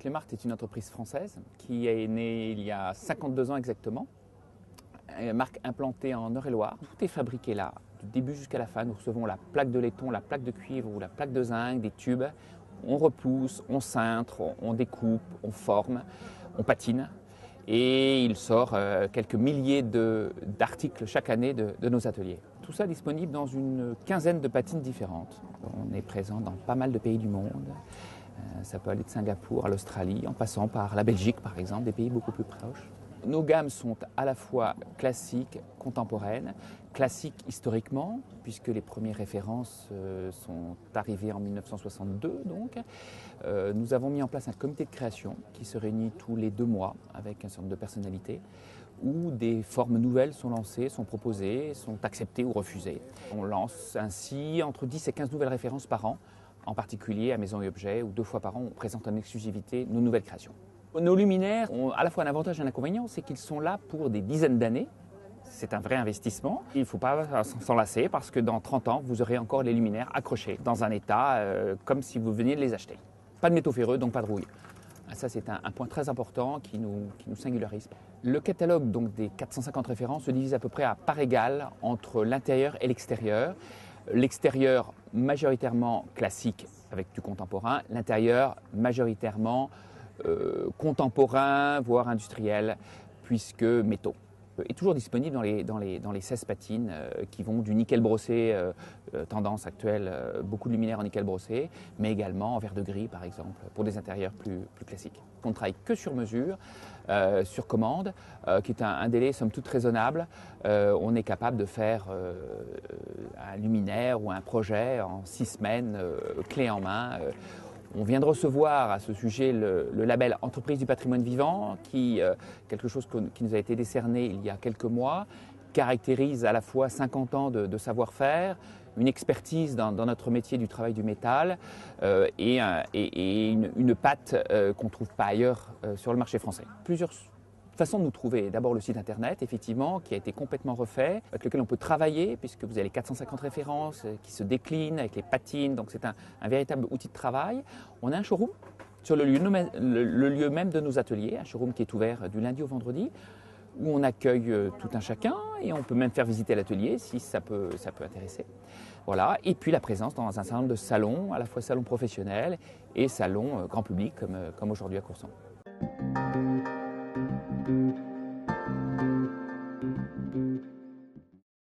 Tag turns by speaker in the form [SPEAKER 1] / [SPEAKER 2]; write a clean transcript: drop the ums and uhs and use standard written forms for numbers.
[SPEAKER 1] Clémarkt est une entreprise française qui est née il y a 52 ans exactement. Une marque implantée en Eure-et-Loire. Tout est fabriqué là, du début jusqu'à la fin. Nous recevons la plaque de laiton, la plaque de cuivre ou la plaque de zinc, des tubes. On repousse, on cintre, on découpe, on forme, on patine. Et il sort quelques milliers d'articles chaque année de nos ateliers. Tout ça disponible dans une quinzaine de patines différentes. On est présent dans pas mal de pays du monde. Ça peut aller de Singapour à l'Australie, en passant par la Belgique par exemple, des pays beaucoup plus proches. Nos gammes sont à la fois classiques, contemporaines, classiques historiquement, puisque les premières références sont arrivées en 1962 donc. Nous avons mis en place un comité de création qui se réunit tous les 2 mois avec un certain nombre de personnalités, où des formes nouvelles sont lancées, sont proposées, sont acceptées ou refusées. On lance ainsi entre 10 et 15 nouvelles références par an, en particulier à Maison et Objets, où 2 fois par an on présente en exclusivité nos nouvelles créations. Nos luminaires ont à la fois un avantage et un inconvénient, c'est qu'ils sont là pour des dizaines d'années. C'est un vrai investissement. Il ne faut pas s'en lasser parce que dans 30 ans, vous aurez encore les luminaires accrochés dans un état comme si vous veniez de les acheter. Pas de métaux ferreux, donc pas de rouille. Ça, c'est un point très important qui nous singularise. Le catalogue donc, des 450 références se divise à peu près à part égale entre l'intérieur et l'extérieur. L'extérieur majoritairement classique avec du contemporain, l'intérieur majoritairement contemporain, voire industriel, puisque métaux. Est toujours disponible dans les 16 patines qui vont du nickel brossé, tendance actuelle, beaucoup de luminaires en nickel brossé, mais également en verre de gris par exemple, pour des intérieurs plus classiques. On ne travaille que sur mesure, sur commande, qui est un délai somme toute raisonnable. On est capable de faire un luminaire ou un projet en 6 semaines, clé en main. On vient de recevoir à ce sujet le label Entreprise du patrimoine vivant, quelque chose qui nous a été décerné il y a quelques mois, caractérise à la fois 50 ans de savoir-faire, une expertise dans notre métier du travail du métal et une patte qu'on ne trouve pas ailleurs sur le marché français. Plusieurs façon de nous trouver. D'abord le site internet, effectivement, qui a été complètement refait, avec lequel on peut travailler, puisque vous avez les 450 références qui se déclinent avec les patines, donc c'est un véritable outil de travail. On a un showroom sur le lieu même de nos ateliers, un showroom qui est ouvert du lundi au vendredi, où on accueille tout un chacun et on peut même faire visiter l'atelier si ça peut intéresser. Voilà. Et puis la présence dans un certain nombre de salons, à la fois salons professionnels et salons grand public comme aujourd'hui à Courson.